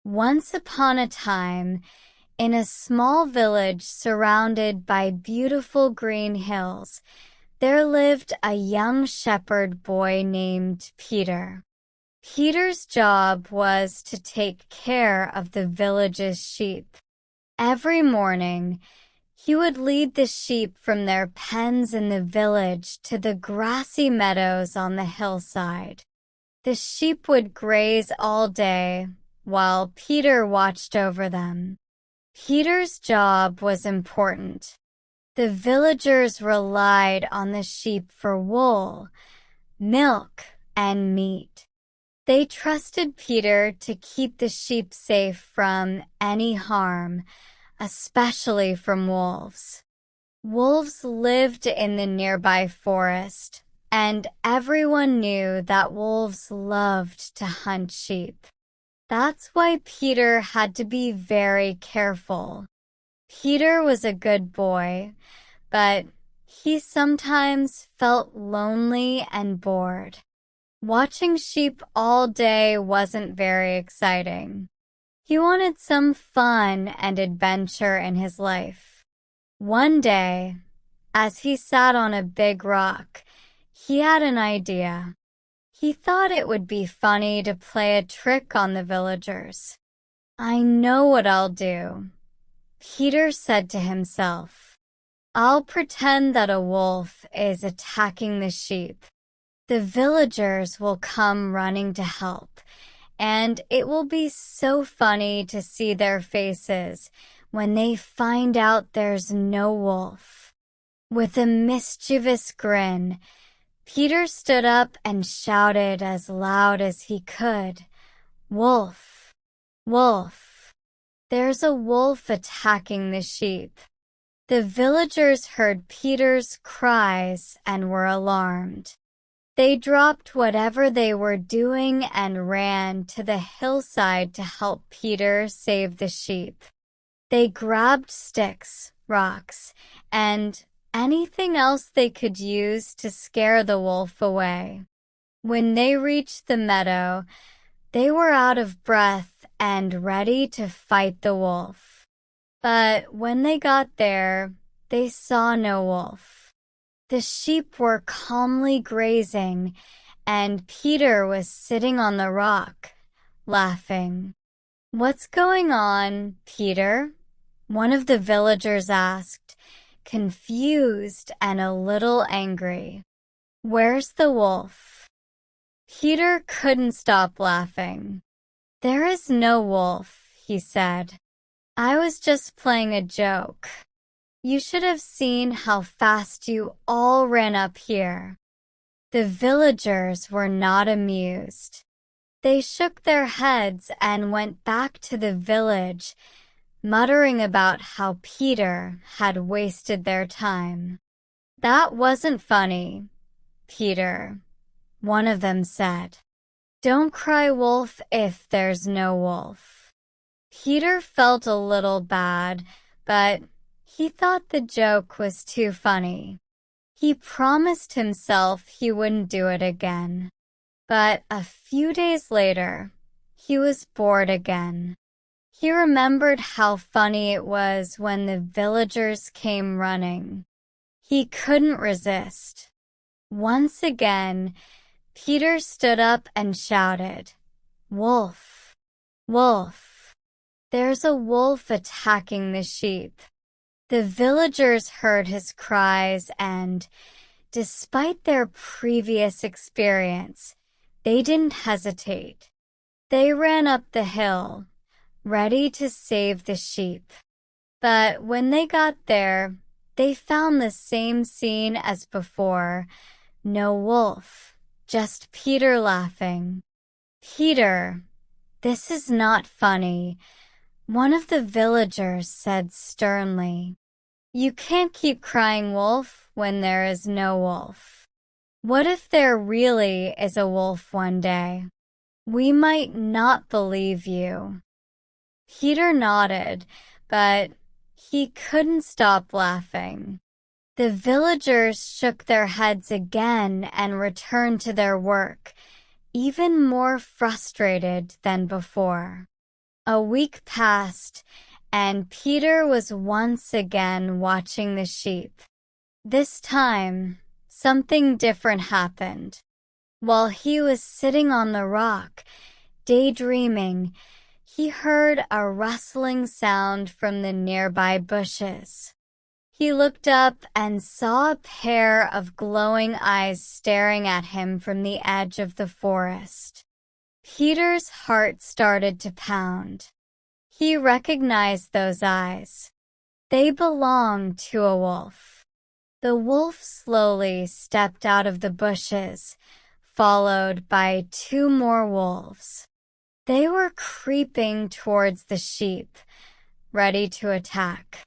Once upon a time, in a small village surrounded by beautiful green hills, there lived a young shepherd boy named Peter. Peter's job was to take care of the village's sheep. Every morning, he would lead the sheep from their pens in the village to the grassy meadows on the hillside. The sheep would graze all day, while Peter watched over them. Peter's job was important. The villagers relied on the sheep for wool, milk, and meat. They trusted Peter to keep the sheep safe from any harm, especially from wolves. Wolves lived in the nearby forest, and everyone knew that wolves loved to hunt sheep. That's why Peter had to be very careful. Peter was a good boy, but he sometimes felt lonely and bored. Watching sheep all day wasn't very exciting. He wanted some fun and adventure in his life. One day, as he sat on a big rock, he had an idea. He thought it would be funny to play a trick on the villagers. "I know what I'll do," Peter said to himself. "I'll pretend that a wolf is attacking the sheep. The villagers will come running to help, and it will be so funny to see their faces when they find out there's no wolf." With a mischievous grin, Peter stood up and shouted as loud as he could, "Wolf! Wolf! There's a wolf attacking the sheep." The villagers heard Peter's cries and were alarmed. They dropped whatever they were doing and ran to the hillside to help Peter save the sheep. They grabbed sticks, rocks, and anything else they could use to scare the wolf away. When they reached the meadow, they were out of breath and ready to fight the wolf. But when they got there, they saw no wolf. The sheep were calmly grazing, and Peter was sitting on the rock, laughing. "What's going on, Peter?" one of the villagers asked, confused and a little angry. "Where's the wolf?" Peter couldn't stop laughing. "There is no wolf," he said. "I was just playing a joke. You should have seen how fast you all ran up here." The villagers were not amused. They shook their heads and went back to the village, muttering about how Peter had wasted their time. "That wasn't funny, Peter," one of them said. "Don't cry wolf if there's no wolf." Peter felt a little bad, but he thought the joke was too funny. He promised himself he wouldn't do it again. But a few days later, he was bored again. He remembered how funny it was when the villagers came running. He couldn't resist. Once again, Peter stood up and shouted, "Wolf! Wolf! There's a wolf attacking the sheep." The villagers heard his cries and, despite their previous experience, they didn't hesitate. They ran up the hill, ready to save the sheep. But when they got there, they found the same scene as before. No wolf, just Peter laughing. "Peter, this is not funny," one of the villagers said sternly. "You can't keep crying wolf when there is no wolf. What if there really is a wolf one day? We might not believe you." Peter nodded, but he couldn't stop laughing. The villagers shook their heads again and returned to their work, even more frustrated than before. A week passed, and Peter was once again watching the sheep. This time, something different happened. While he was sitting on the rock, daydreaming, he heard a rustling sound from the nearby bushes. He looked up and saw a pair of glowing eyes staring at him from the edge of the forest. Peter's heart started to pound. He recognized those eyes. They belonged to a wolf. The wolf slowly stepped out of the bushes, followed by 2 more wolves. They were creeping towards the sheep, ready to attack.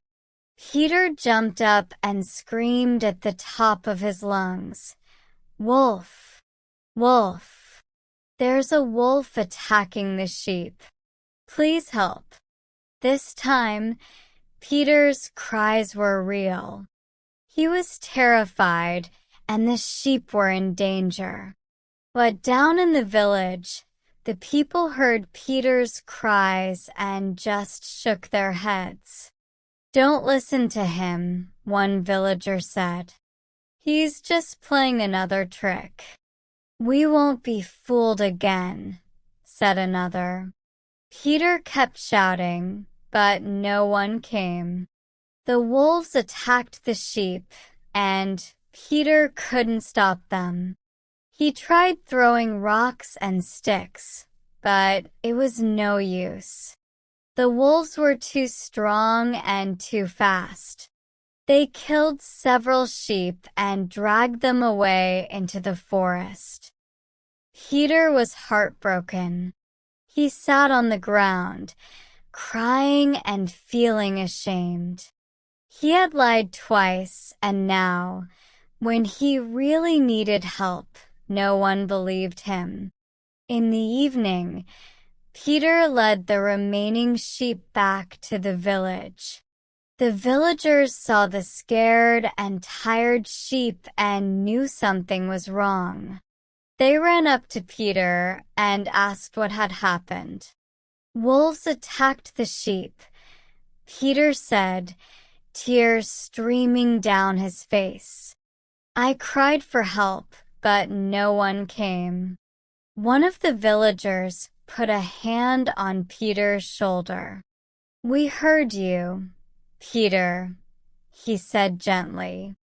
Peter jumped up and screamed at the top of his lungs, "Wolf! Wolf! There's a wolf attacking the sheep. Please help." This time, Peter's cries were real. He was terrified, and the sheep were in danger. But down in the village, the people heard Peter's cries and just shook their heads. "Don't listen to him," one villager said. "He's just playing another trick." "We won't be fooled again," said another. Peter kept shouting, but no one came. The wolves attacked the sheep, and Peter couldn't stop them. He tried throwing rocks and sticks, but it was no use. The wolves were too strong and too fast. They killed several sheep and dragged them away into the forest. Peter was heartbroken. He sat on the ground, crying and feeling ashamed. He had lied twice, and now, when he really needed help, no one believed him. In the evening, Peter led the remaining sheep back to the village. The villagers saw the scared and tired sheep and knew something was wrong. They ran up to Peter and asked what had happened. "Wolves attacked the sheep," Peter said, tears streaming down his face. "I cried for help, but no one came." One of the villagers put a hand on Peter's shoulder. "We heard you, Peter," he said gently,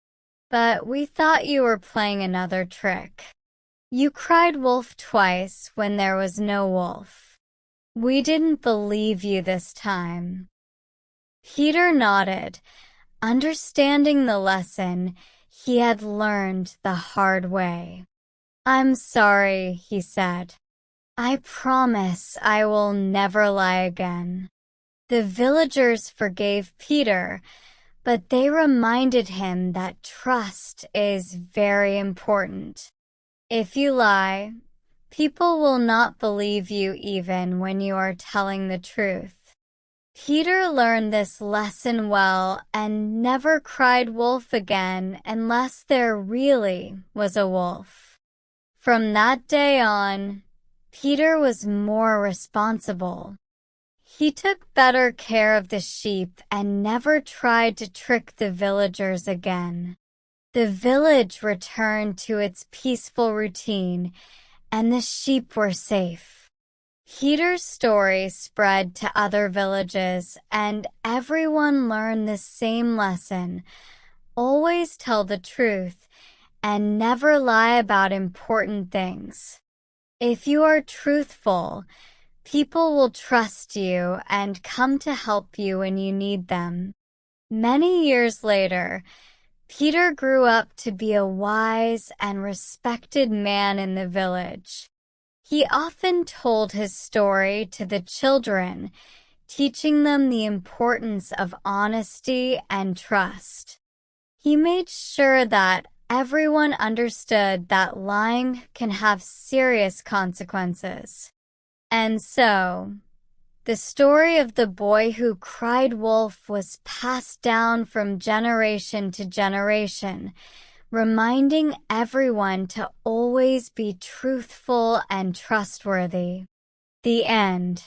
"but we thought you were playing another trick. You cried wolf twice when there was no wolf. We didn't believe you this time." Peter nodded, understanding the lesson he had learned the hard way. "I'm sorry," he said. "I promise I will never lie again." The villagers forgave Peter, but they reminded him that trust is very important. If you lie, people will not believe you even when you are telling the truth. Peter learned this lesson well and never cried wolf again unless there really was a wolf. From that day on, Peter was more responsible. He took better care of the sheep and never tried to trick the villagers again. The village returned to its peaceful routine, and the sheep were safe. Peter's story spread to other villages, and everyone learned the same lesson: always tell the truth and never lie about important things. If you are truthful, people will trust you and come to help you when you need them. Many years later, Peter grew up to be a wise and respected man in the village. He often told his story to the children, teaching them the importance of honesty and trust. He made sure that everyone understood that lying can have serious consequences. And so, the story of the boy who cried wolf was passed down from generation to generation, reminding everyone to always be truthful and trustworthy. The end.